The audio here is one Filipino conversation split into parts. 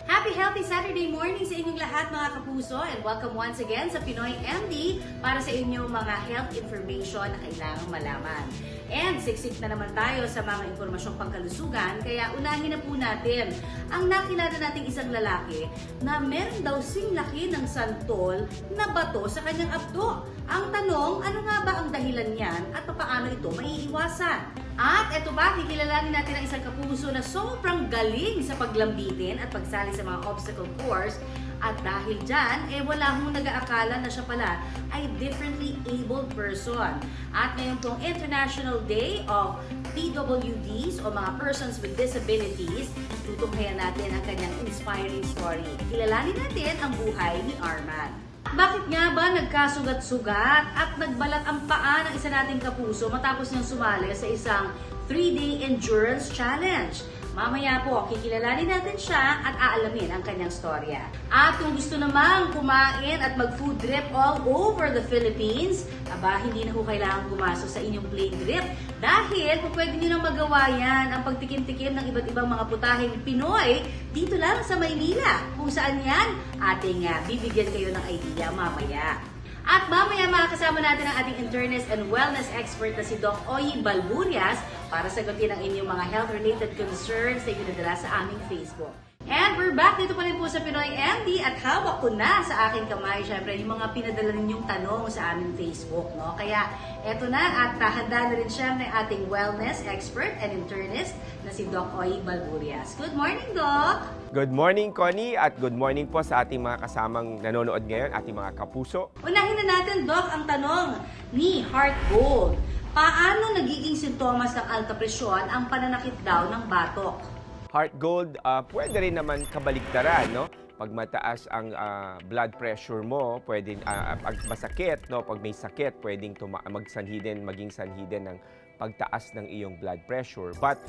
Happy Healthy Saturday morning sa inyong lahat mga kapuso and welcome once again sa Pinoy MD para sa inyong mga health information na kailangang malaman. And siksik na naman tayo sa mga impormasyong pangkalusugan kaya unahin na po natin ang nakilala nating isang lalaki na meron daw sing laki ng santol na bato sa kanyang abdo. Ang tanong, ano nga ba ang dahilan niyan at paano ito maiiwasan? At eto ba, kikilalanin natin ang isang kapuso na sobrang galing sa paglambitin at pagsali sa mga obstacle course. At dahil dyan, wala hong nag-aakala na siya pala ay differently abled person. At ngayon pong International Day of PWDs o mga persons with disabilities, tutunghayan natin ang kanyang inspiring story. Kilalanin natin ang buhay ni Arman. Bakit nga ba nagkasugat-sugat at nagbalat ang paa ng isa nating kapuso matapos niyang sumali sa isang 3-day endurance challenge? Mamaya po, kikilalanin natin siya at aalamin ang kanyang storya. At kung gusto namang kumain at mag-food trip all over the Philippines, aba, hindi na po kailangan gumasto sa inyong plane trip. Dahil kung pwede nyo nang magawa yan, ang pagtikim-tikim ng iba't ibang mga putaheng Pinoy, dito lang sa Maynila. Kung saan yan, ating bibigyan kayo ng idea mamaya. At mamaya makakasama natin ang ating internist and wellness expert na si Doc Oyi Balburias para sagutin ang inyong mga health-related concerns na itinadala sa aming Facebook. And we're back dito pa rin po sa Pinoy MD at hawak ko na sa aking kamay, syempre, yung mga pinadala ninyong tanong sa aming Facebook, no? Kaya eto na at handa na rin syempre ating wellness expert and internist na si Doc Oyi Balburias. Good morning, Doc! Good morning, Connie, at good morning po sa ating mga kasamang nanonood ngayon, ating mga kapuso. Unahin na natin, Doc, ang tanong ni Heart Gold. Paano nagiging sintomas ng alta presyon ang pananakit daw ng batok? Heart Gold, pwede rin naman kabaligtaran, no? Pag mataas ang blood pressure mo, pwede, pag masakit, no? Pag may sakit, pwedeng maging sanhi din ng pagtaas ng iyong blood pressure. But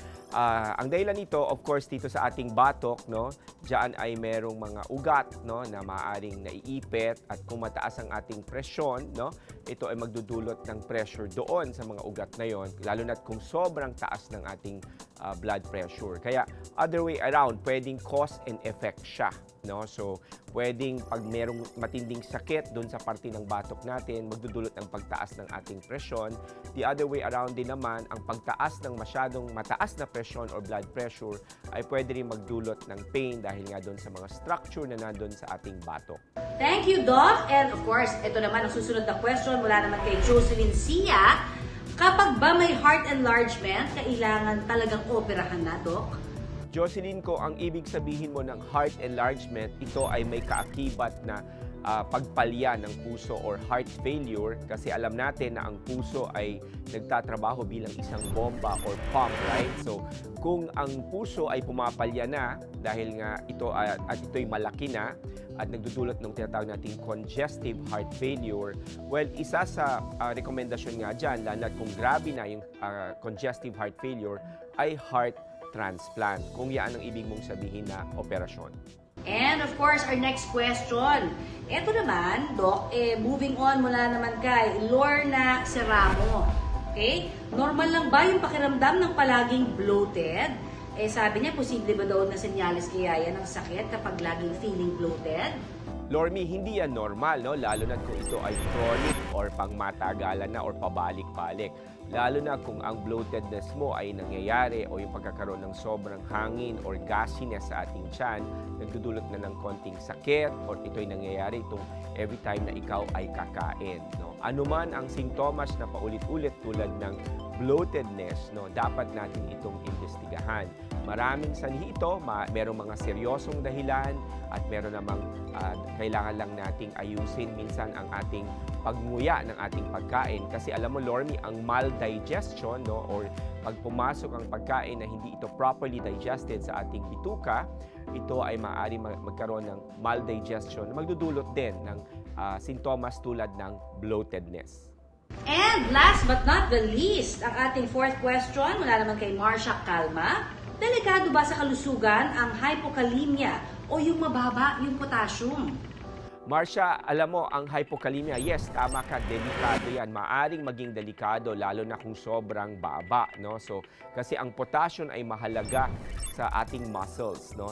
ang dahilan nito, of course, dito sa ating batok, no, diyan ay merong mga ugat, no, na maaaring naiipit at kung mataas ang ating presyon, no, ito ay magdudulot ng pressure doon sa mga ugat na yon, lalo na kung sobrang taas ng ating blood pressure. Kaya other way around, pwedeng cause and effect siya, no? So pwedeng pag merong matinding sakit doon sa parte ng batok natin, magdudulot ng pagtaas ng ating presyon. The other way around din naman, ang pagtaas ng masyadong mataas na presyon or blood pressure ay pwede rin magdulot ng pain dahil nga doon sa mga structure na nandun sa ating batok. Thank you, Doc. And of course, ito naman ang susunod na question mula naman kay Jocelyn Sia. Kapag ba may heart enlargement, kailangan talagang operahan na, Doc? Jocelyn, ko ang ibig sabihin mo ng heart enlargement, ito ay may kaakibat na pagpalya ng puso or heart failure kasi alam natin na ang puso ay nagtatrabaho bilang isang bomba or pump, right? So, kung ang puso ay pumapalya na dahil nga ito at ito'y malaki na at nagdudulot ng tinatawag nating congestive heart failure, well, isa sa rekomendasyon nga dyan, lalo na kung grabe na yung congestive heart failure, ay heart transplant, kung yan ang ibig mong sabihin na operasyon. And of course, our next question. Ito naman, Doc, moving on mula naman kay Lorna Serramo. Okay? Normal lang ba yung pakiramdam ng palaging bloated? Sabi niya, posible ba daw na senyales kaya yan ng sakit kapag laging feeling bloated? Lormi, hindi yan normal, no? Lalo na kung ito ay chronic or pangmatagalan na or pabalik-balik. Lalo na kung ang bloatedness mo ay nangyayari o yung pagkakaroon ng sobrang hangin or gassiness sa ating tiyan, nagdudulot na ng konting sakit or ito'y nangyayari itong every time na ikaw ay kakain. No? Ano man ang sintomas na paulit-ulit tulad ng bloatedness, no, dapat natin itong imbestigahan. Maraming sanhi ito, merong mga seryosong dahilan at meron namang kailangan lang nating ayusin minsan ang ating pagnguya ng ating pagkain. Kasi alam mo, Lormi, ang maldigestion, no, or pag pumasok ang pagkain na hindi ito properly digested sa ating bituka, ito ay maaari magkaroon ng maldigestion na magdudulot din ng sintomas tulad ng bloatedness. And last but not the least, ang ating fourth question mula naman kay Marsha Calma. Delikado ba sa kalusugan ang hypokalemia o yung mababa yung potassium? Marcia, alam mo, ang hypokalemia, yes, tama ka, delikado yan. Maaring maging delikado, lalo na kung sobrang baba, no? So, kasi ang potassium ay mahalaga sa ating muscles, no?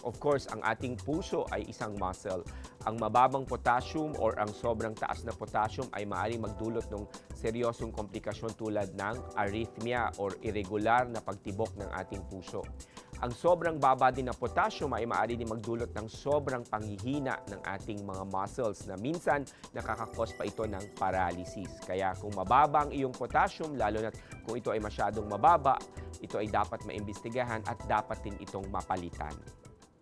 Of course, ang ating puso ay isang muscle. Ang mababang potassium or ang sobrang taas na potassium ay maaring magdulot ng seryosong komplikasyon tulad ng arrhythmia or irregular na pagtibok ng ating puso. Ang sobrang baba din na potassium ay maaari din magdulot ng sobrang panghihina ng ating mga muscles na minsan nakakakos pa ito ng paralysis. Kaya kung mababa ang iyong potassium, lalo na kung ito ay masyadong mababa, ito ay dapat maimbestigahan at dapat din itong mapalitan.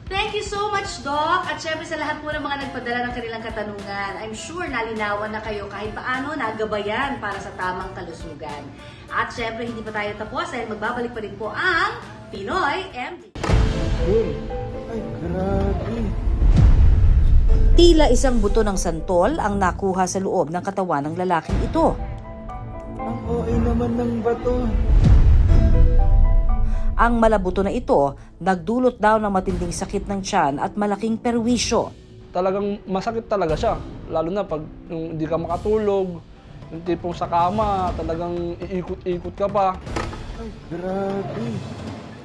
Thank you so much, Doc! At syempre sa lahat po ng mga nagpadala ng kanilang katanungan, I'm sure nalinawan na kayo kahit paano nagabayan para sa tamang kalusugan. At syempre hindi pa tayo tapos dahil magbabalik pa rin po ang Pinoy MD. Ay, grabe. Tila isang buto ng santol ang nakuha sa loob ng katawan ng lalaking ito. Ang OA naman ng bato. Ang malabuto na ito, nagdulot daw ng matinding sakit ng tiyan at malaking perwisyo. Talagang masakit talaga siya. Lalo na pag yung hindi ka makatulog, yung tipong sa kama, talagang iikot-ikot ka pa. Ay, grabe.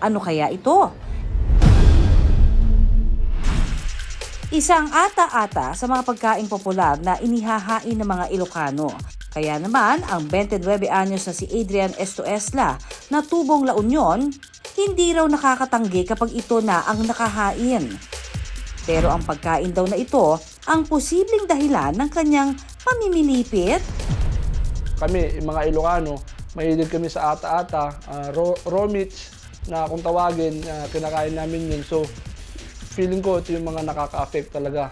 Ano kaya ito? Isang ata-ata sa mga pagkain popular na inihahain ng mga Ilocano. Kaya naman, ang 29 anyos na si Adrian Estoesla na tubong La Union, hindi raw nakakatanggi kapag ito na ang nakahain. Pero ang pagkain daw na ito ang posibleng dahilan ng kanyang pamimilipit. Kami, yung mga Ilocano, mahilig kami sa ata-ata, raw meats na kung tawagin, kinakain namin yun. So, feeling ko ito yung mga nakaka-affect talaga.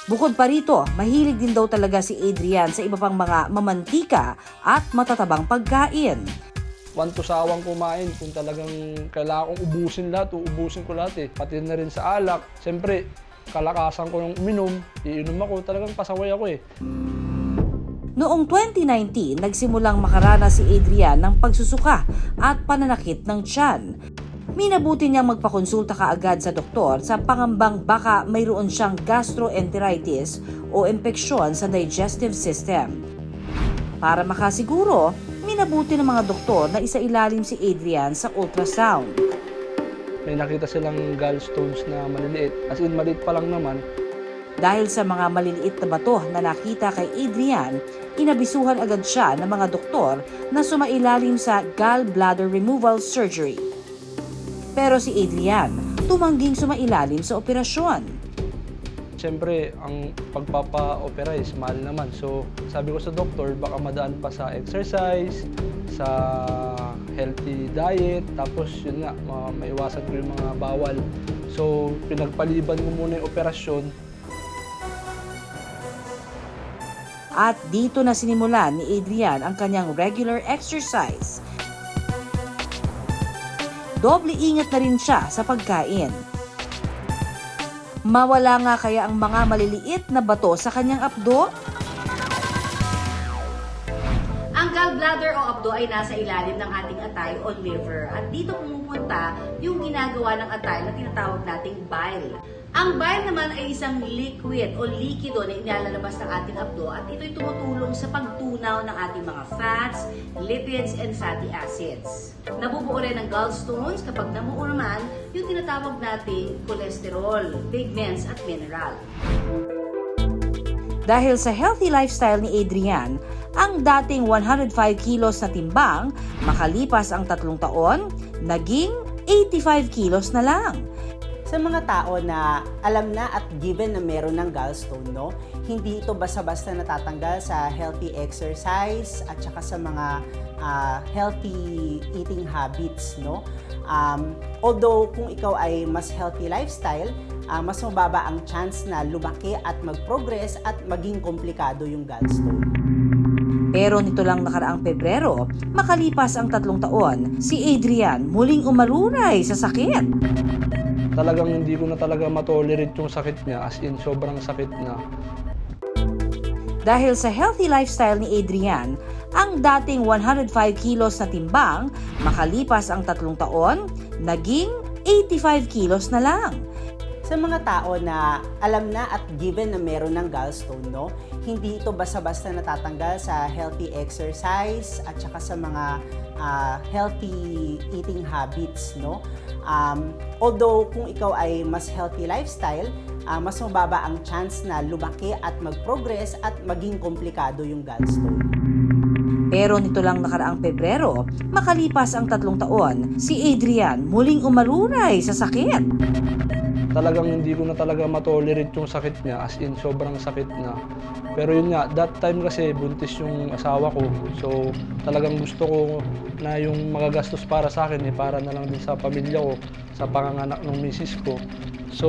Bukod pa rito, mahilig din daw talaga si Adrian sa iba pang mga mamantika at matatabang pagkain. Want to sawang kumain, kung talagang kailangan kong ubusin lahat, uubusin ko lahat eh. Pati na rin sa alak. Siyempre, kalakasan ko ng uminom, iinom ako, talagang pasaway ako eh. Noong 2019, nagsimulang makaranas si Adrian ng pagsusuka at pananakit ng tiyan. Minabuti niyang magpakonsulta kaagad sa doktor sa pangambang baka mayroon siyang gastroenteritis o impeksyon sa digestive system. Para makasiguro, minabuti ng mga doktor na isailalim si Adrian sa ultrasound. May nakita silang gallstones na maliliit, as in maliit pa lang naman. Dahil sa mga maliliit na bato na nakita kay Adrian, inabisuhan agad siya ng mga doktor na sumailalim sa gallbladder removal surgery. Pero si Adrian, tumangging sumailalim sa operasyon. Siyempre, ang pagpapa-opera is mahal naman. So, sabi ko sa doktor, baka madaan pa sa exercise, sa healthy diet, tapos yun nga, maiwasan ko yung mga bawal. So, pinagpaliban ko muna yung operasyon. At dito na sinimulan ni Adrian ang kanyang regular exercise. Doble ingat na rin siya sa pagkain. Mawala nga kaya ang mga maliliit na bato sa kanyang abdo? Ang gallbladder o abdo ay nasa ilalim ng ating atay o liver. At dito pumupunta yung ginagawa ng atay na tinatawag nating bile. Ang bile naman ay isang liquid o likido na inalalabas ng ating abdo at ito'y tumutulong sa pagtunaw ng ating mga fats, lipids, and fatty acids. Nabubuo rin ng gallstones kapag namuo naman yung tinatawag nating cholesterol, pigments, at mineral. Dahil sa healthy lifestyle ni Adrian, ang dating 105 kilos na timbang, makalipas ang 3 taon, naging 85 kilos na lang. Sa mga tao na alam na at given na meron ng gallstone, no, hindi ito basta-basta natatanggal sa healthy exercise at saka sa mga healthy eating habits, no. Although kung ikaw ay mas healthy lifestyle, mas mababa ang chance na lumaki at mag-progress at maging komplikado yung gallstone. Pero nito lang nakaraang Pebrero, makalipas ang 3 taon, si Adrian muling umaruray sa sakit. Talagang hindi ko na talaga matolerate yung sakit niya, as in sobrang sakit na. Dahil sa healthy lifestyle ni Adrian, ang dating 105 kilos na timbang, makalipas ang 3 taon, naging 85 kilos na lang. Sa mga tao na alam na at given na meron ng gallstone, no, hindi ito basta-basta natatanggal sa healthy exercise at saka sa mga healthy eating habits, no. Although kung ikaw ay mas healthy lifestyle, mas mababa ang chance na lumaki at mag-progress at maging komplikado yung gallstone. Pero nito lang nakaraang Pebrero, makalipas ang 3 taon, si Adrian muling umaruray sa sakit. Talagang hindi ko na talaga matolerate yung sakit niya, as in sobrang sakit na. Pero yun nga, that time kasi buntis yung asawa ko. So talagang gusto ko na yung magagastos para sa akin, para na lang din sa pamilya ko, sa panganganak ng misis ko. So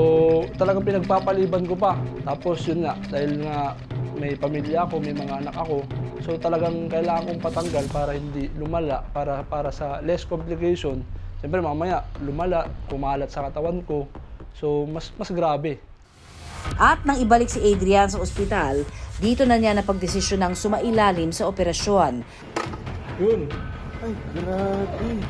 talagang pinagpapaliban ko pa. Tapos yun nga, dahil nga may pamilya ako, may mga anak ako. So talagang kailangan kong patanggal para hindi lumala, para sa less complication. Siyempre mamaya lumala, kumalat sa katawan ko. So mas grabe. At nang ibalik si Adrian sa ospital, dito na niya napagdesisyonang sumailalim sa operasyon. Yun. Ay, grabe.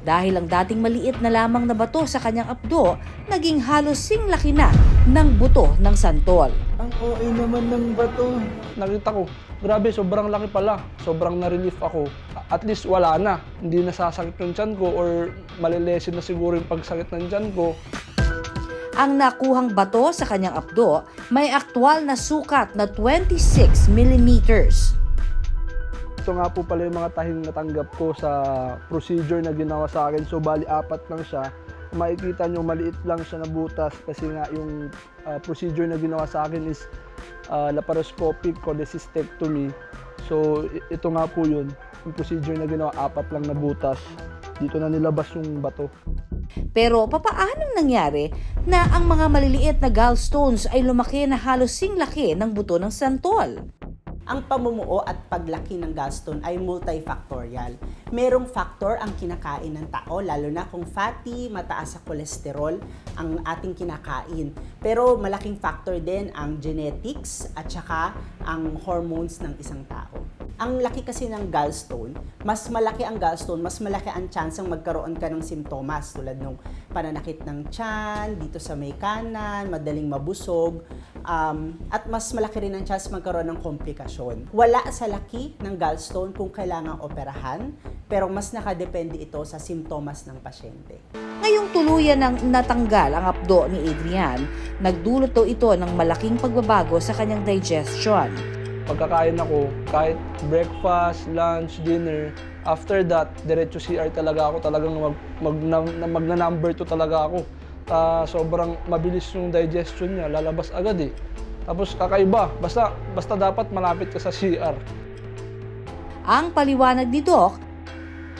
Dahil ang dating maliit na lamang na bato sa kanyang abdo, naging halos singlaki na ng buto ng santol. Ang OA naman ng bato. Nakita ko, grabe, sobrang laki pala. Sobrang na-relief ako. At least wala na. Hindi nasasakit yung tiyan ko or malilesin na siguro yung pagsakit ng tiyan ko. Ang nakuhang bato sa kanyang abdo may aktwal na sukat na 26 millimeters. Ito nga po pala yung mga tahing natanggap ko sa procedure na ginawa sa akin. So bali 4 lang siya. Makikita nyo maliit lang siya na butas kasi nga yung procedure na ginawa sa akin is laparoscopic cholecystectomy. So ito nga po yun. Yung procedure na ginawa, 4 lang na butas. Dito na nilabas yung bato. Pero papaanong nangyari na ang mga maliliit na gallstones ay lumaki na halos singlaki ng buto ng santol? Ang pamumuo at paglaki ng gallstone ay multifactorial. Merong factor ang kinakain ng tao, lalo na kung fatty, mataas sa kolesterol ang ating kinakain. Pero malaking factor din ang genetics at saka ang hormones ng isang tao. Ang laki kasi ng gallstone, mas malaki ang gallstone, mas malaki ang chance ang magkaroon ka ng simptomas tulad ng pananakit ng tiyan, dito sa may kanan, madaling mabusog, at mas malaki rin ang chance magkaroon ng komplikasyon. Wala sa laki ng gallstone kung kailangang operahan, pero mas nakadepende ito sa simptomas ng pasyente. Ngayong tuluyan ng natanggal ang abdo ni Adrian, nagdulot daw ito ng malaking pagbabago sa kanyang digestion. Pagkakain ako, kahit breakfast, lunch, dinner, after that, diretso CR talaga ako. Talagang magna-number 2 talaga ako. Sobrang mabilis yung digestion niya, lalabas agad eh. Tapos kakaiba, basta dapat malapit ka sa CR. Ang paliwanag ni Doc,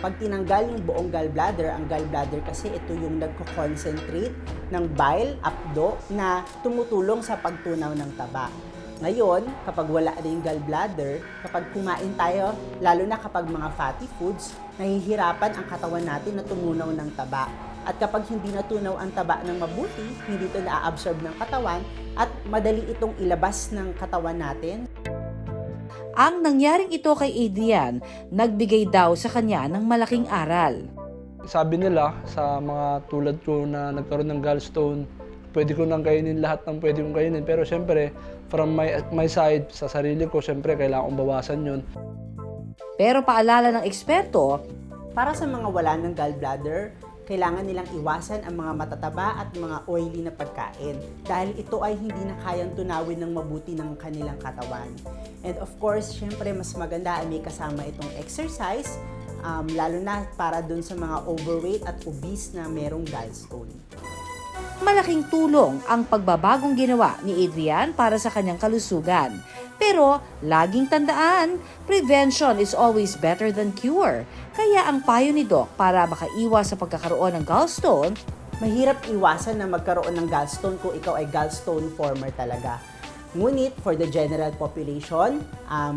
Pag tinanggal yung buong gallbladder, ang gallbladder kasi ito yung nagko-concentrate ng bile, abdo, na tumutulong sa pagtunaw ng taba. Ngayon, kapag wala na yung gallbladder, kapag kumain tayo, lalo na kapag mga fatty foods, nahihirapan ang katawan natin na tumunaw ng taba. At kapag hindi natunaw ang taba ng mabuti, hindi ito na-absorb ng katawan at madali itong ilabas ng katawan natin. ang nangyaring ito kay Adrian, nagbigay daw sa kanya ng malaking aral. Sabi nila sa mga tulad ko na nagkaroon ng gallstone, pwede ko nang kainin lahat ng pwede kong kainin. Pero syempre, from my side, sa sarili ko, syempre, kailangan kong bawasan yun. Pero paalala ng eksperto, Para sa mga wala ng gallbladder, kailangan nilang iwasan ang mga matataba at mga oily na pagkain dahil ito ay hindi na kayang tunawin ng mabuti ng kanilang katawan. And of course, syempre, mas maganda ay may kasama itong exercise, lalo na para dun sa mga overweight at obese na merong gallstone. malaking tulong ang pagbabagong ginawa ni Adrian para sa kanyang kalusugan. Pero laging tandaan, prevention is always better than cure. Kaya ang payo ni Doc para makaiwas sa pagkakaroon ng gallstone, Mahirap iwasan na magkaroon ng gallstone kung ikaw ay gallstone former talaga. Ngunit for the general population,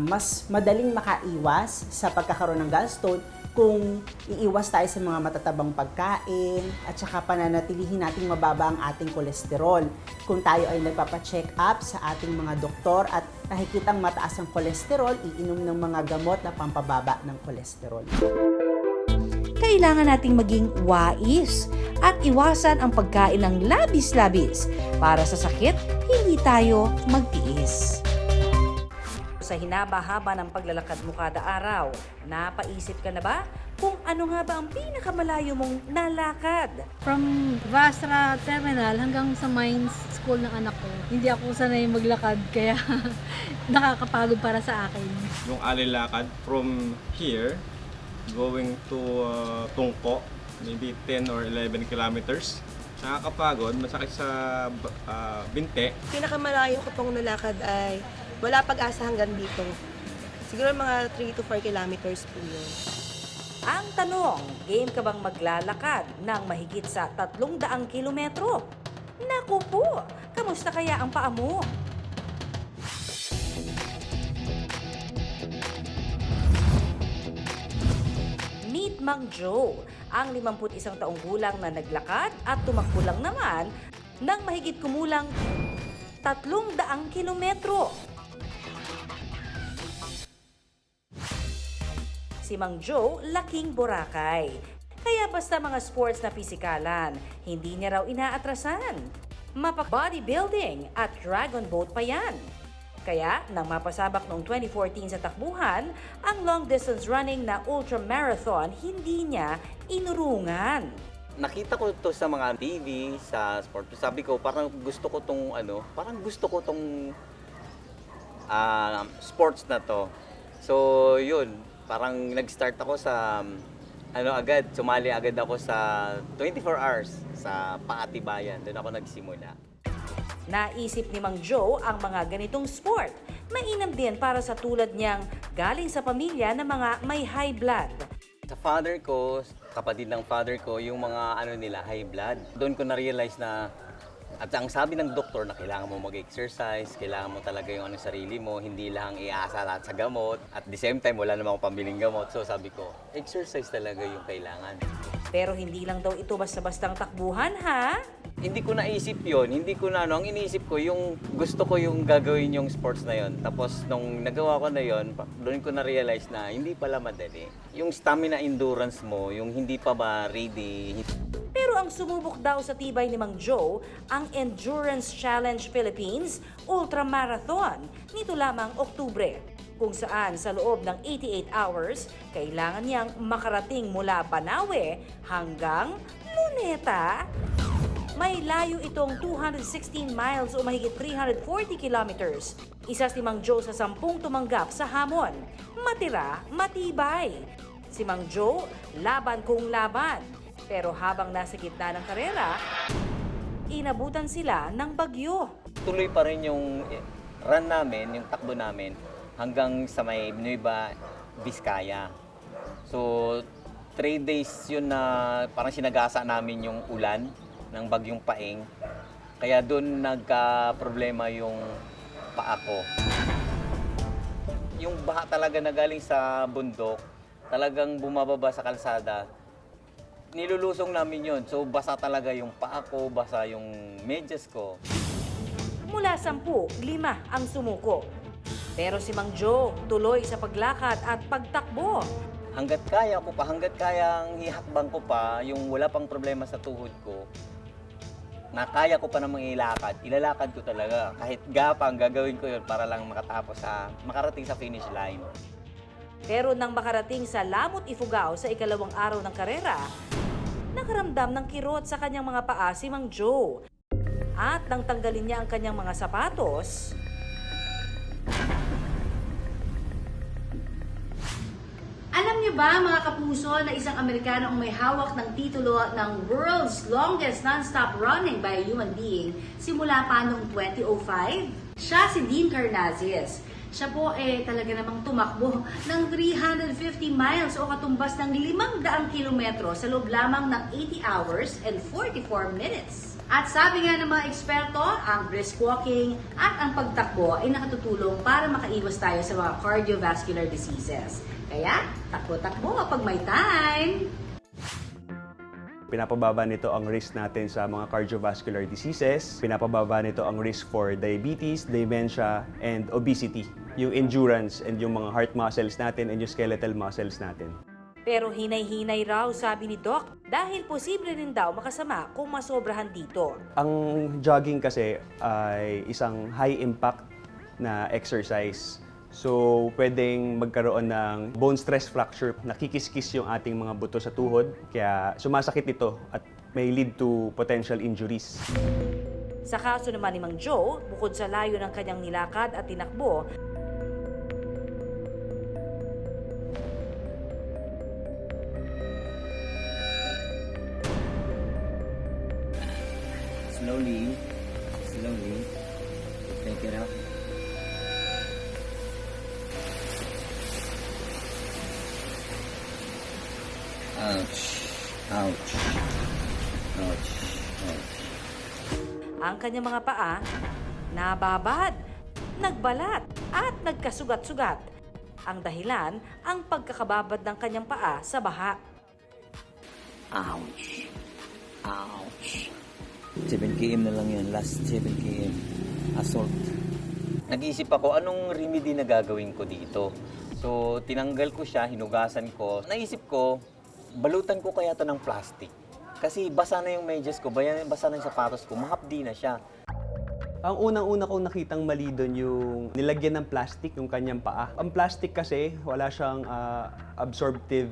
mas madaling makaiwas sa pagkakaroon ng gallstone kung iiwas tayo sa mga matatabang pagkain at saka pananatilihin nating mababa ang ating kolesterol. Kung tayo ay nagpapacheck up sa ating mga doktor at nakikitang mataas ang kolesterol, iinom ng mga gamot na pampababa ng kolesterol. kailangan nating maging wais at iwasan ang pagkain ng labis-labis. Para sa sakit, hindi tayo magtiis. Sa hinaba-haba ng paglalakad mo kada araw, napaisip ka na ba kung ano nga ba ang pinakamalayo mong nalakad? From Vastra Terminal hanggang sa Mines School ng anak ko. Hindi ako sanay maglakad kaya nakakapagod para sa akin. Yung alilakad from here going to Tungko, maybe 10 or 11 kilometers. Nakakapagod, masakit sa binte. Pinakamalayo ko pong nalakad ay wala pag-asa hanggang dito. Siguro mga 3 to 4 kilometers po yun. Ang tanong, game ka bang maglalakad ng mahigit sa 300 kilometro? Naku po, kamusta kaya ang paa mo? Meet Mang Joe, ang 51 taong gulang na naglakad at tumakbo lang naman ng mahigit kumulang 300 kilometro. Si Mang Joe, laking Boracay. Kaya basta mga sports na pisikalan, hindi niya raw inaatrasan. Bodybuilding at dragon boat pa yan. Kaya, nang mapasabak noong 2014 sa takbuhan, ang long-distance running na ultramarathon, hindi niya inurungan. Nakita ko to sa mga TV, sa sport. Sabi ko, parang gusto ko tong sports na to. So, yun, parang nag-start ako sa sumali agad ako sa 24 hours sa Paatibayan. Doon ako nagsimula. Naisip ni Mang Joe ang mga ganitong sport. Mainam din para sa tulad niyang galing sa pamilya ng mga may high blood. Sa father ko, kapatid ng father ko, yung mga high blood. Doon ko na-realize na, at ang sabi ng doktor na kailangan mo mag-exercise, kailangan mo talaga yung sarili mo, hindi lang iasa lahat sa gamot. At the same time, wala namang pambiling gamot. So sabi ko, exercise talaga yung kailangan. Pero hindi lang daw ito basta-bastang takbuhan, ha? Hindi ko naisip yon, ang iniisip ko, yung gusto ko yung gagawin yung sports na yon. Tapos nung nagawa ko na yon, doon ko na-realize na hindi pala madali. Yung stamina endurance mo, yung hindi pa ba ready. Pero ang sumubok daw sa tibay ni Mang Joe, ang Endurance Challenge Philippines Ultramarathon nito lamang Oktubre, kung saan sa loob ng 88 hours, kailangan niyang makarating mula Banawe hanggang Luneta. May layo itong 216 miles o mahigit 340 kilometers. Isa si Mang Joe sa 10 tumanggap sa hamon. Matira, matibay. Si Mang Joe, laban kung laban. Pero habang nasa gitna ng karera, inabutan sila ng bagyo. Tuloy pa rin yung run namin, yung takbo namin, hanggang sa may Nueva Vizcaya. So, 3 days yun na parang sinagasa namin yung ulan ng bagyong Paeng. Kaya doon nagka-problema yung paa ko. Yung baha talaga na galing sa bundok, talagang bumababa sa kalsada. Nilulusong namin yun. So basa talaga yung paa ko, basa yung medyas ko. Mula 10, 5 ang sumuko. Pero si Mang Joe tuloy sa paglakad at pagtakbo. Hanggat kaya ko pa, hanggat kayang hihakbang ko pa, yung wala pang problema sa tuhod ko, na kaya ko pa namang ilalakad ko talaga. Kahit gapang, gagawin ko yun para lang makarating sa finish line. Pero nang makarating sa Lamut Ifugao sa ikalawang araw ng karera, nakaramdam ng kirot sa kanyang mga paa si Mang Joe. At nang tanggalin niya ang kanyang mga sapatos, Alam niyo ba mga kapuso na isang Amerikano ang may hawak ng titulo ng World's Longest Non-Stop Running by a Human Being simula pa noong 2005? Siya si Dean Karnazes. Siya po talaga namang tumakbo ng 350 miles o katumbas ng 500 kilometro sa loob lamang ng 80 hours and 44 minutes. At sabi nga ng mga eksperto, ang brisk walking at ang pagtakbo ay nakatutulong para makaiwas tayo sa mga cardiovascular diseases. Kaya, takbo-takbo kapag may time! Pinapababa nito ang risk natin sa mga cardiovascular diseases. Pinapababa nito ang risk for diabetes, dementia, and obesity. Yung endurance and yung mga heart muscles natin and yung skeletal muscles natin. pero hinay-hinay raw sabi ni Doc dahil posible rin daw makasama kung masobrahan dito. Ang jogging kasi ay isang high impact na exercise. So, pwedeng magkaroon ng bone stress fracture, nakikis-kis yung ating mga buto sa tuhod, kaya sumasakit ito at may lead to potential injuries. Sa kaso naman ni Mang Joe, bukod sa layo ng kanyang nilakad at tinakbo, Slowly. Take it up. Ouch. ang kanyang mga paa nababad, nagbalat at nagkasugat-sugat. Ang dahilan, ang pagkakababad ng kanyang paa sa baha. Ouch. 7 km na lang yan. Last 7 km. Assault. Nag-iisip ako, anong remedy na gagawin ko dito? So, tinanggal ko siya, hinugasan ko. Naisip ko, balutan ko kaya to ng plastic. Kasi basa na yung medyas ko, basa na yung sapatos ko, mahapdi na siya. Ang unang-una kong nakitang mali doon yung nilagyan ng plastic yung kanyang paa. Ang plastic kasi, wala siyang absorptive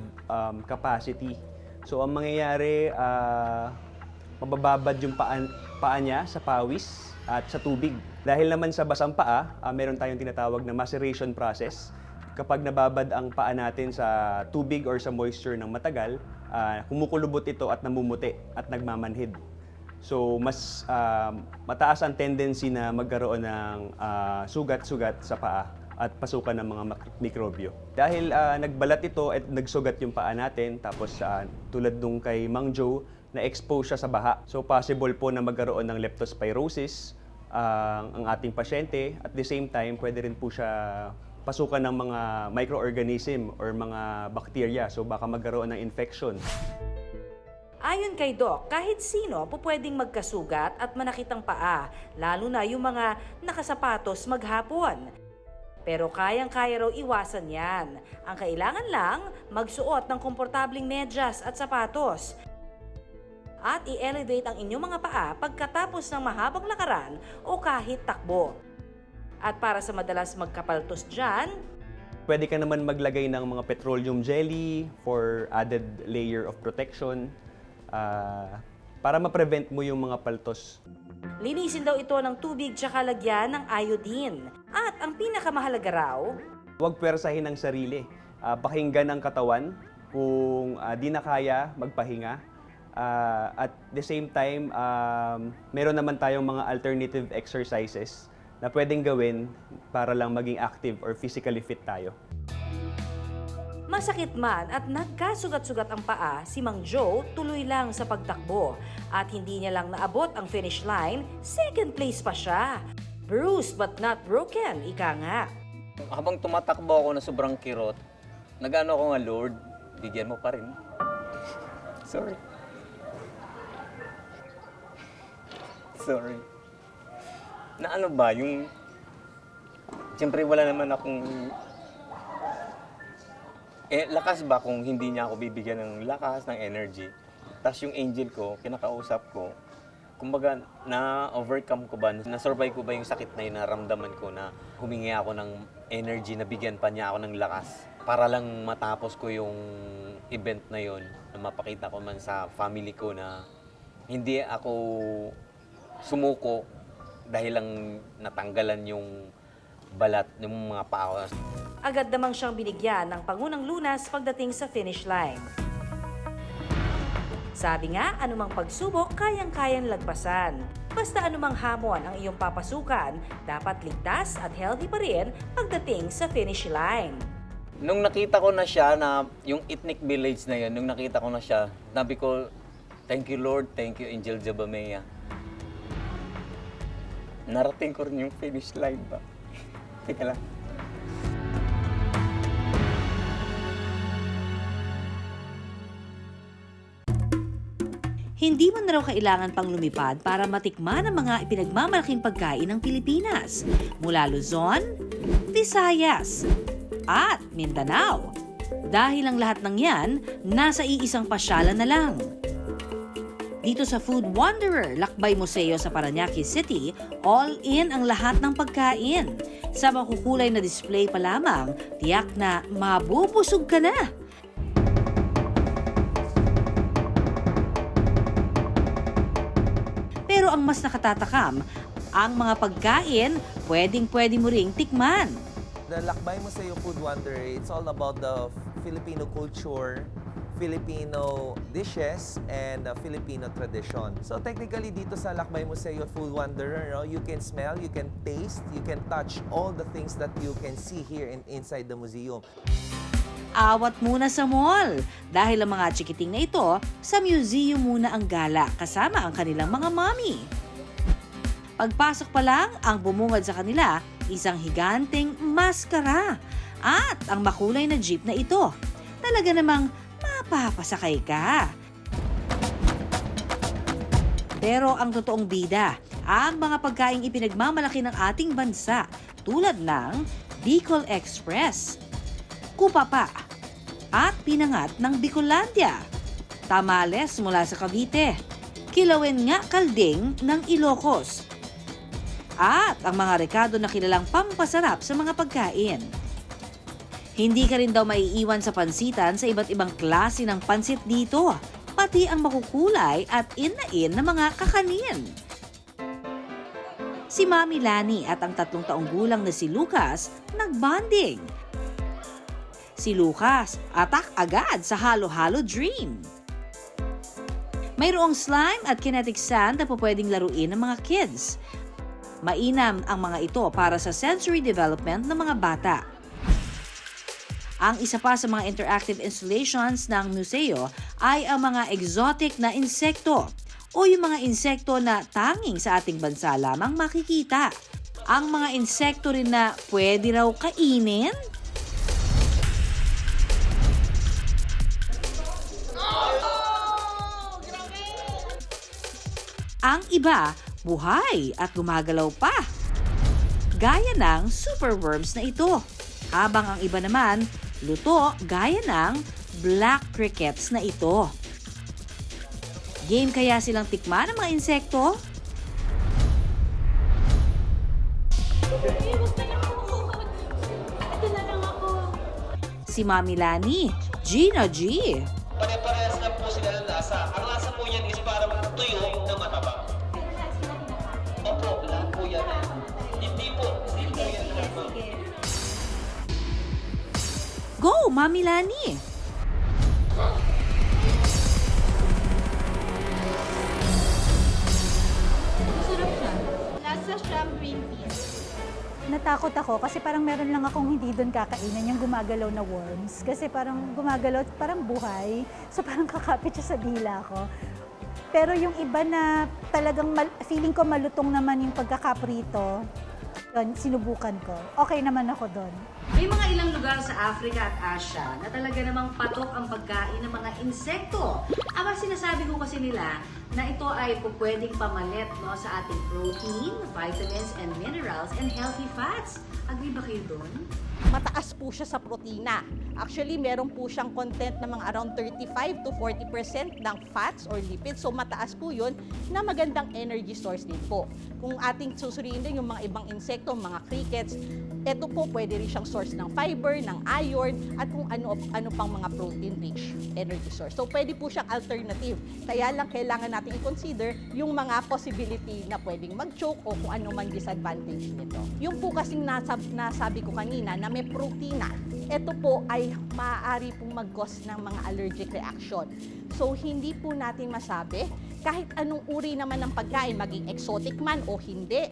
capacity. So, ang mangyayari, mabababad yung paa niya sa pawis at sa tubig. Dahil naman sa basang paa, meron tayong tinatawag na maceration process. Kapag nababad ang paa natin sa tubig or sa moisture ng matagal, kumukulubot ito at namumuti at nagmamanhid. So, mas mataas ang tendency na magkaroon ng sugat-sugat sa paa at pasukan ng mga mikrobyo. Dahil nagbalat ito at nagsugat yung paa natin, tapos tulad nung kay Mang Joe, na-expose siya sa baha. So, possible po na magkaroon ng leptospirosis ang ating pasyente. At the same time, pwede rin po siya pasukan ng mga microorganism or mga bakterya. So, baka magkaroon ng infection. Ayon kay Doc, kahit sino po pwedeng magkasugat at manakit ang paa, lalo na yung mga nakasapatos maghapon. Pero kayang-kaya raw iwasan yan. Ang kailangan lang, magsuot ng komportabling medyas at sapatos. At i-elevate ang inyong mga paa pagkatapos ng mahabang lakaran o kahit takbo. At para sa madalas magkapaltos dyan, Pwede ka naman maglagay ng mga petroleum jelly for added layer of protection para ma-prevent mo yung mga paltos. linisin daw ito ng tubig tsaka lagyan ng iodine. At ang pinakamahalaga raw, Huwag pwersahin ang sarili. Pakinggan ang katawan kung di na kaya, magpahinga. At the same time, meron naman tayong mga alternative exercises na pwedeng gawin para lang maging active or physically fit tayo. masakit man at nagkasugat-sugat ang paa, si Mang Joe tuloy lang sa pagtakbo. At hindi niya lang naabot ang finish line, second place pa siya. Bruised but not broken, ika nga. Habang tumatakbo ako na sobrang kirot, nag-ano ako nga, Lord, bigyan mo pa rin. Sorry. Na ano ba, yung... Siyempre wala naman akong... lakas ba kung hindi niya ako bibigyan ng lakas, ng energy? Tapos yung angel ko, kinakausap ko, kumbaga, na-overcome ko ba, na-survive ko ba yung sakit na yun, naramdaman ko na humingi ako ng energy, na bigyan pa niya ako ng lakas para lang matapos ko yung event na yun, na mapakita ko man sa family ko na hindi ako sumuko dahil lang natanggalan yung balat ng mga paa. Agad namang siyang binigyan ng pangunang lunas pagdating sa finish line. Sabi nga, anumang pagsubok kayang-kayang lagpasan. Basta anumang hamon ang iyong papasukan, dapat ligtas at healthy pa rin pagdating sa finish line. Nung nakita ko na siya, na yung ethnic village na yun, nung nakita ko na siya, sabi ko, thank you Lord, thank you Angel Jabamea. Narating ko rin yung finish line ba? Teka lang. Hindi man raw kailangan pang lumipad para matikman ang mga ipinagmamalaking pagkain ng Pilipinas mula Luzon, Visayas, at Mindanao. Dahil ang lahat ng yan, nasa iisang pasyalan na lang. Dito sa Food Wanderer, Lakbay Museo sa Parañaque City, all-in ang lahat ng pagkain. Sa makukulay na display pa lamang, tiyak na mabubusog ka na. Pero ang mas nakatatakam, ang mga pagkain, pwedeng-pwede mo ring tikman. The Lakbay Museo Food Wanderer, it's all about the Filipino culture, Filipino dishes, and Filipino tradition. So technically dito sa Lakbay Museo Food Wanderer, you can smell, you can taste, you can touch all the things that you can see here inside the museum. Awat muna sa mall dahil ang mga chikiting na ito sa museum muna ang gala kasama ang kanilang mga mommy. Pagpasok pa lang, ang bumungad sa kanila, isang higanteng maskara at ang makulay na jeep na ito. Talaga namang mapapasakay ka. Pero ang totoong bida, ang mga pagkaing ipinagmamalaki ng ating bansa tulad ng Bicol Express, Kupapa, at pinangat ng Bicolandia, tamales mula sa Cavite, kilawin nga kalding ng Ilocos, at ang mga rekado na kilalang pampasarap sa mga pagkain. Hindi ka rin daw maiiwan sa pansitan sa iba't ibang klase ng pansit dito, pati ang makukulay at in na mga kakanin. Si Mami Lani at ang 3 taong gulang na si Lucas nagbonding. Si Lucas, atak agad sa halo-halo dream. Mayroong slime at kinetic sand na pwedeng laruin ng mga kids. Mainam ang mga ito para sa sensory development ng mga bata. Ang isa pa sa mga interactive installations ng museo ay ang mga exotic na insekto o yung mga insekto na tanging sa ating bansa lamang makikita. Ang mga insekto rin na pwede raw kainin. Ang iba, buhay at gumagalaw pa. Gaya ng superworms na ito. Habang ang iba naman, luto gaya ng black crickets na ito. Game kaya silang tikman ng mga insekto? Si Mami Lani, Gina G. Pare-parehas lang po sila ng lasa. Ang lasa po yan is parang tuyo na mataba. Opo, lahat po yan. Hindi po yan lahat po. Go, Mami Lani! Masarap siya. Lasa siyang green peas. Natakot ako kasi parang meron lang akong hindi doon kakainin, yung gumagalaw na worms. Kasi parang gumagalaw, parang buhay. So parang kakapit siya sa dila ko. Pero yung iba na talagang feeling ko malutong naman yung pagkakaprito, yun, sinubukan ko. Okay naman ako doon. May mga ilang lugar sa Africa at Asia na talaga namang patok ang pagkain ng mga insekto. Aba, sinasabi ko kasi nila na ito ay pwedeng pamalit, no, sa ating protein, vitamins and minerals and healthy fats. Agree ba kayo doon? Mataas po siya sa protina. Actually, meron po siyang content na mga around 35 to 40% ng fats or lipids. So, mataas po yun na magandang energy source din po. Kung ating susuriin din yung mga ibang insekto, mga crickets, ito po pwede rin siyang source ng fiber, ng iron, at kung ano pang mga protein-rich energy source. So, pwede po siyang alternative. Kaya lang kailangan natin i-consider yung mga possibility na pwedeng mag-choke o kung ano man disadvantage nito. Yung po kasing nasabi ko kanina na may protina, ito po ay maaari pong mag-cause ng mga allergic reaction. So, hindi po natin masabi kahit anong uri naman ng pagkain, maging exotic man o hindi.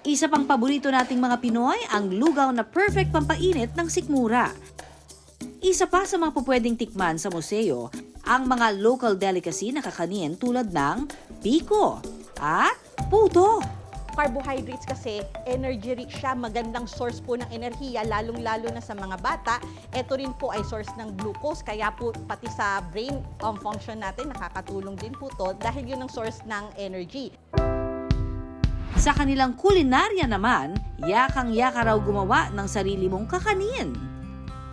Isa pang paborito nating mga Pinoy, ang lugaw na perfect pampainit ng sikmura. Isa pa sa mga pupwedeng tikman sa museo, ang mga local delicacy na kakanin tulad ng biko at puto. Carbohydrates kasi, energy rich siya, magandang source po ng enerhiya, lalong-lalo na sa mga bata. Ito rin po ay source ng glucose, kaya po pati sa brain function natin, nakakatulong din po to dahil yun ang source ng energy. Sa kanilang kulinarya naman, yakang-yaka raw gumawa ng sarili mong kakanin.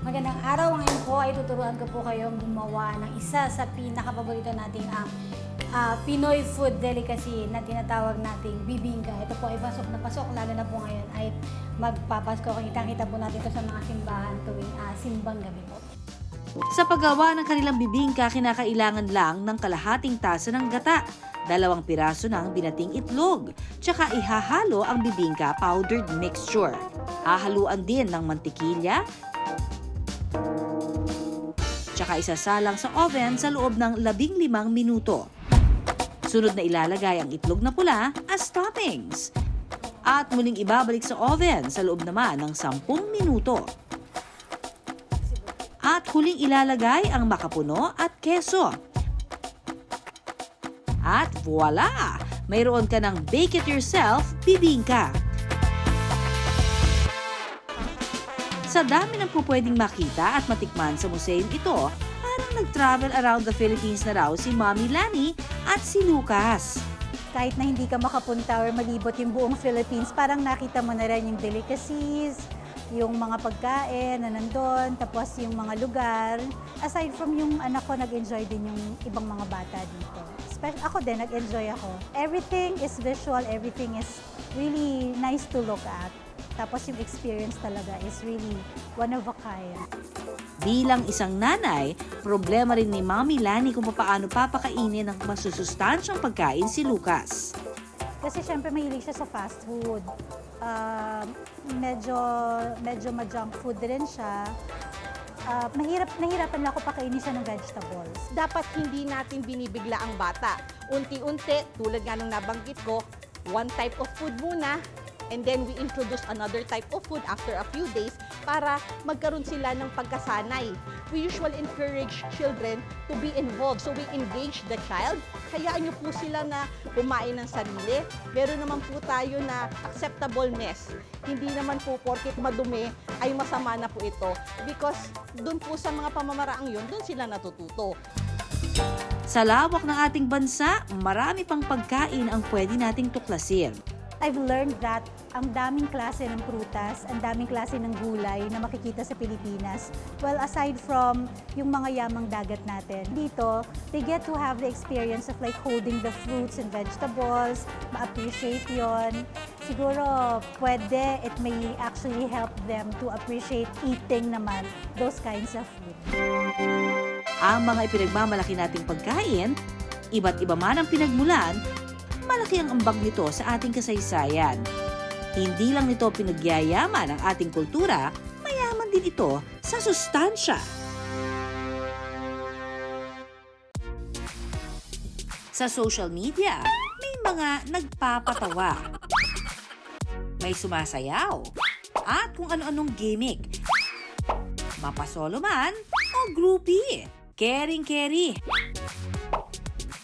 Magandang araw. Ngayon po ay tuturuan ko po kayong gumawa ng isa sa pinakapaborito nating Pinoy food delicacy na tinatawag nating bibingka. Ito po ay pasok na pasok, lalo na po ngayon ay magpapasko. Kitang-kita po natin ito sa mga simbahan tuwing simbang gabi po. Sa paggawa ng kanilang bibingka, kinakailangan lang ng kalahating tasa ng gata, 2 piraso ng binating itlog, tsaka ihahalo ang bibingka powdered mixture. Hahaluan din ng mantikilya, tsaka isasalang sa oven sa loob ng 15 minuto. Sunod na ilalagay ang itlog na pula as toppings. At muling ibabalik sa oven sa loob naman ng 10 minuto. At huling ilalagay ang makapuno at keso. At voila! Mayroon ka ng bake it yourself bibingka. Sa dami ng pupwedeng makita at matikman sa museum ito, parang nag-travel around the Philippines na raw si Mommy Lani at si Lucas. Kahit na hindi ka makapunta or malibot yung buong Philippines, parang nakita mo na rin yung delicacies, yung mga pagkain na nandun, tapos yung mga lugar. Aside from yung anak ko, nag-enjoy din yung ibang mga bata dito. Ako din, nag-enjoy ako. Everything is visual, everything is really nice to look at. Tapos yung experience talaga is really one of a kind. Bilang isang nanay, problema rin ni Mommy Lani kung paano papakainin ng masusustansyang pagkain si Lucas. Kasi syempre mahilig siya sa fast food. Medyo ma-junk food din siya. Nahirapan na ako pakainin siya ng vegetables. Dapat hindi natin binibigla ang bata. Unti-unti, tulad nga nung nabanggit ko, one type of food muna, and then we introduce another type of food after a few days para magkaroon sila ng pagkasanay. We usually encourage children to be involved. So we engage the child. Hayaan niyo po sila na kumain ng sarili. Meron naman po tayo na acceptable mess. Hindi naman po porket madumi ay masama na po ito. Because doon po sa mga pamamaraang yun, doon sila natututo. Sa lawak ng ating bansa, marami pang pagkain ang pwede nating tuklasin. I've learned that ang daming klase ng prutas, ang daming klase ng gulay na makikita sa Pilipinas. Well, aside from yung mga yamang dagat natin, dito, they get to have the experience of like holding the fruits and vegetables, ma-appreciate yon. Siguro, pwede, it may actually help them to appreciate eating naman those kinds of food. Ang mga ipinagmamalaki nating pagkain, iba't iba man ang pinagmulan, malaki ang ambag nito sa ating kasaysayan. Hindi lang nito pinagyayaman ang ating kultura, mayaman din ito sa sustansya. Sa social media, may mga nagpapatawa, may sumasayaw, at kung ano-anong gimmick. Mapasolo man o groupie, caring-carry.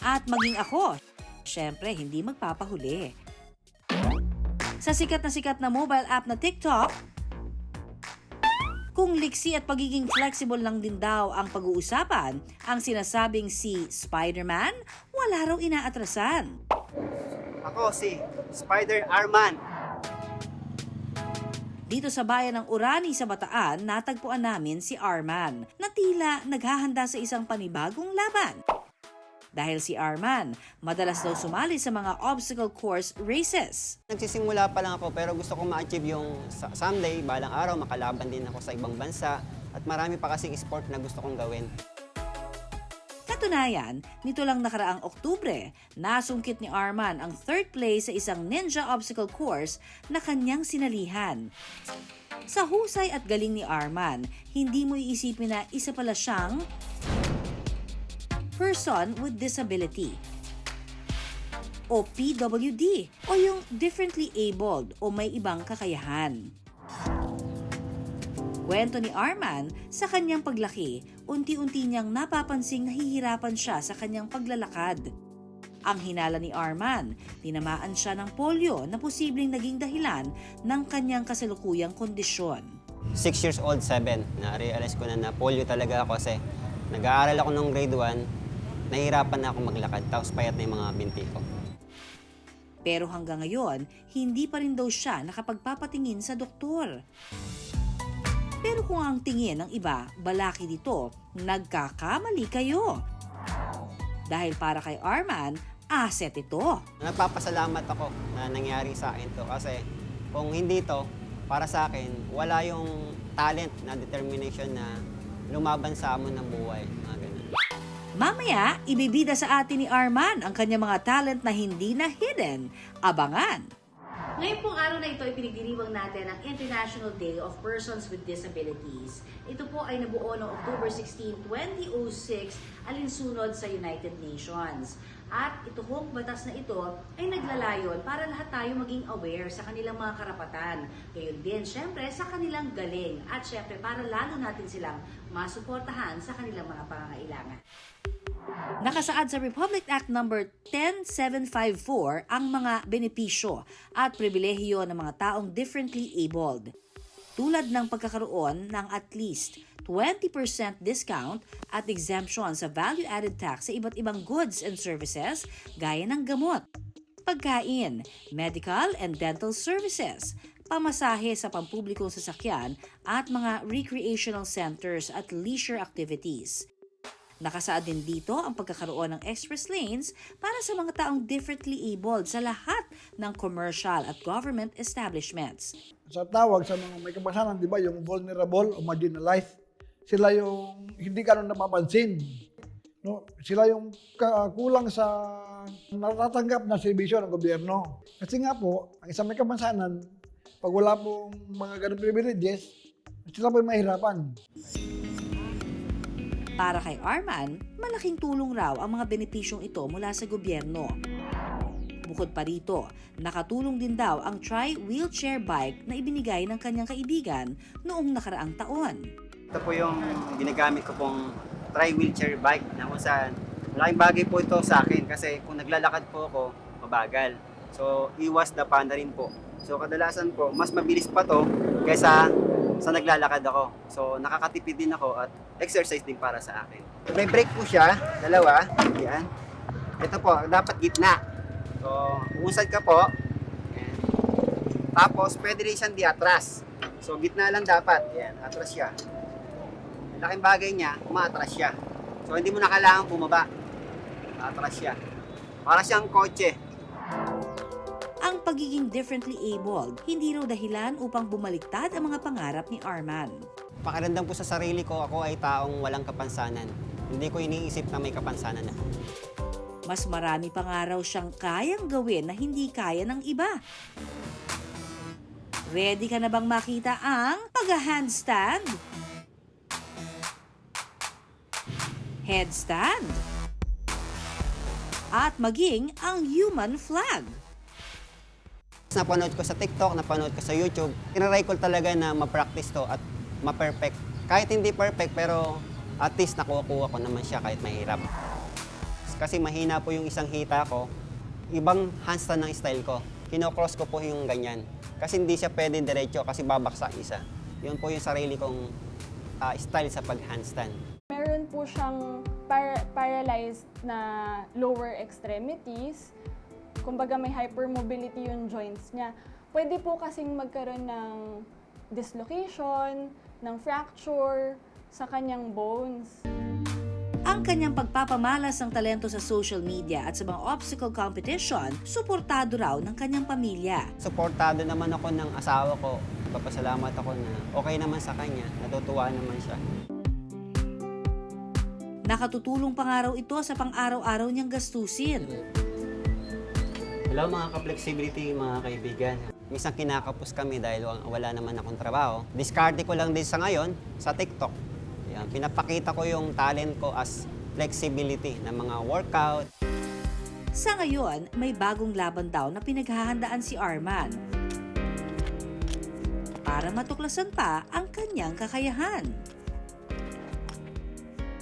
At maging ako, syempre, hindi magpapahuli. Sa sikat na mobile app na TikTok, kung liksi at pagiging flexible lang din daw ang pag-uusapan, ang sinasabing si Spider-Man, wala raw inaatrasan. Ako si Spider-Arman. Dito sa bayan ng Urani sa Bataan, natagpuan namin si Arman, na tila naghahanda sa isang panibagong laban. Dahil si Arman, madalas daw sumali sa mga obstacle course races. Nagsisimula pa lang ako pero gusto kong ma-achieve yung someday, balang araw, makalaban din ako sa ibang bansa. At marami pa kasing sport na gusto kong gawin. Katunayan, nito lang nakaraang Oktubre, nasungkit ni Arman ang 3rd place sa isang ninja obstacle course na kanyang sinalihan. Sa husay at galing ni Arman, hindi mo iisipin na isa pala siyang Person with Disability o PWD o yung differently abled o may ibang kakayahan. Kwento ni Arman, sa kanyang paglaki, unti-unti niyang napapansing nahihirapan siya sa kanyang paglalakad. Ang hinala ni Arman, tinamaan siya ng polio na posibleng naging dahilan ng kanyang kasalukuyang kondisyon. 6 years old, 7, na-realize ko na polio talaga ako kasi nag-aaral ako nung grade 1, nahihirapan na ako maglakad, tapos payat na yung mga binti ko. Pero hanggang ngayon, hindi pa rin daw siya nakapagpapatingin sa doktor. Pero kung ang tingin ng iba, balaki dito, nagkakamali kayo. Dahil para kay Arman, asset ito. Nagpapasalamat ako na nangyari sa akin to kasi kung hindi to, para sa akin, wala yung talent na determination na lumaban sa amon ng buhay. Mga ganun. Mamaya, ibibida sa atin ni Arman ang kanyang mga talent na hindi na hidden. Abangan! Ngayon pong araw na ito ay pinagdiriwang natin ang International Day of Persons with Disabilities. Ito po ay nabuo noong October 16, 2006 alinsunod sa United Nations. At ito pong batas na ito ay naglalayon para lahat tayo maging aware sa kanilang mga karapatan. Gayon din, syempre, sa kanilang galing. At syempre, para lalo natin silang masuportahan sa kanilang mga pangangailangan. Nakasaad sa Republic Act No. 10754 ang mga benepisyo at pribilehiyo ng mga taong differently abled. Tulad ng pagkakaroon ng at least 20% discount at exemption sa value-added tax sa iba't ibang goods and services gaya ng gamot, pagkain, medical and dental services, pamasahe sa pampublikong sasakyan at mga recreational centers at leisure activities. Nakasaad din dito ang pagkakaroon ng express lanes para sa mga taong differently abled sa lahat ng commercial at government establishments. Sa tawag sa mga may kapansanan, di ba, yung vulnerable o marginalized, sila yung hindi ganun napapansin. No? Sila yung kulang sa natatanggap na serbisyo ng gobyerno. Kasi nga po, ang isang may kapansanan, pag wala pong mga ganung privileges, sila po yung mahirapan. Para kay Arman, malaking tulong raw ang mga benepisyong ito mula sa gobyerno. Bukod pa rito, nakatulong din daw ang tri-wheelchair bike na ibinigay ng kanyang kaibigan noong nakaraang taon. Ito po yung ginagamit ko pong tri-wheelchair bike na kung saan malaking bagay po ito sa akin kasi kung naglalakad po ako, mabagal. So, iwas na pa na rin po. So, kadalasan po, mas mabilis pa to kaysa sa naglalakad ako. So, nakakatipid din ako at exercise din para sa akin. May brake po siya, dalawa. Yan. Ito po, dapat gitna. So, umusad ka po. Yan. Tapos, pwede rin siyang di atras. So, gitna lang dapat. Yan, atras siya. Laking bagay niya, umaatras siya. So, hindi mo na kailangan bumaba. Atras siya. Para siyang kotse. Ang pagiging differently abled, hindi raw dahilan upang bumaliktad ang mga pangarap ni Arman. Pakiramdam ko sa sarili ko, ako ay taong walang kapansanan. Hindi ko iniisip na may kapansanan ako. Mas marami pa nga raw siyang kayang gawin na hindi kaya ng iba. Ready ka na bang makita ang pag-handstand? Headstand? At maging ang human flag? Napanood ko sa TikTok, napanood ko sa YouTube. Tinaray ko talaga na ma-practice to at ma-perfect. Kahit hindi perfect, pero at least nakuha ko naman siya kahit mahirap. Kasi mahina po yung isang hita ko, ibang handstand ng style ko. Kino-cross ko po yung ganyan. Kasi hindi siya pwede diretso kasi babaksak isa. Yun po yung sarili kong style sa pag-handstand. Meron po siyang paralyzed na lower extremities. Kumbaga may hypermobility yung joints niya. Pwede po kasing magkaroon ng dislocation, ng fracture sa kanyang bones. Ang kanyang pagpapamalas ng talento sa social media at sa mga obstacle competition, suportado raw ng kanyang pamilya. Suportado naman ako ng asawa ko. Papasalamat ako na okay naman sa kanya, natutuwa naman siya. Nakatutulong pa nga raw ito sa pang-araw-araw niyang gastusin. Hello mga ka-flexibility, mga kaibigan. Minsan kinakapos kami dahil wala naman akong trabaho. Diskarte ko lang din sa ngayon sa TikTok. Yan, pinapakita ko yung talent ko as flexibility na mga workout. Sa ngayon, may bagong laban daw na pinaghahandaan si Arman para matuklasan pa ang kanyang kakayahan.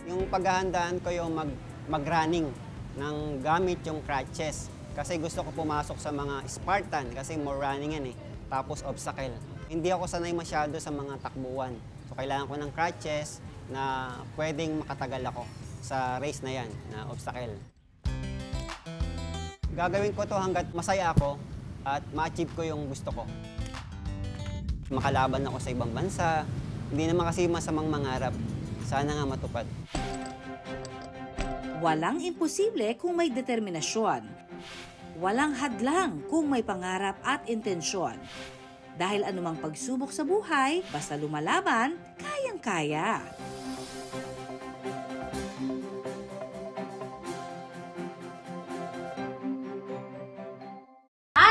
Yung paghahandaan ko yung mag-running ng gamit yung crutches. Kasi gusto ko pumasok sa mga Spartan kasi more running yan eh. Tapos obstacle. Hindi ako sanay masyado sa mga takbuhan. So kailangan ko ng crutches na pwedeng makatagal ako sa race na yan, na obstacle. Gagawin ko to hanggat masaya ako at ma-achieve ko yung gusto ko. Makalaban ako sa ibang bansa, Hindi naman kasi masamang mangarap. Sana nga matupad. Walang imposible kung may determinasyon. Walang hadlang kung may pangarap at intensyon. Dahil anumang pagsubok sa buhay, basta lumalaban, kayang-kaya.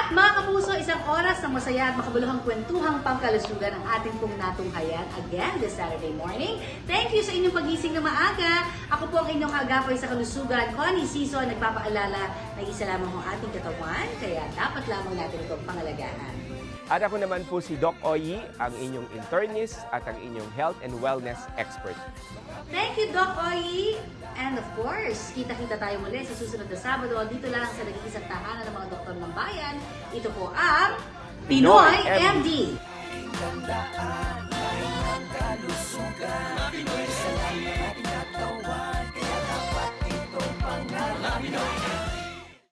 At mga kapuso, isang oras ng masaya at makabuluhang kwentuhang pangkalusugan ang ating pong natunghayan again this Saturday morning. Thank you sa inyong pagising na maaga. Ako po ang inyong kaagapay sa kalusugan, Connie Siso, nagpapaalala na isa lamang ang ating katawan, kaya dapat lamang natin itong pangalagaan. At ako naman po si Doc Oyi, ang inyong internist at ang inyong health and wellness expert. Thank you, Doc Oyi! And of course, kita-kita tayo muli sa susunod na Sabado dito lang sa nag-iisang tahanan ng mga doktor ng bayan. Ito po ang Pinoy MD.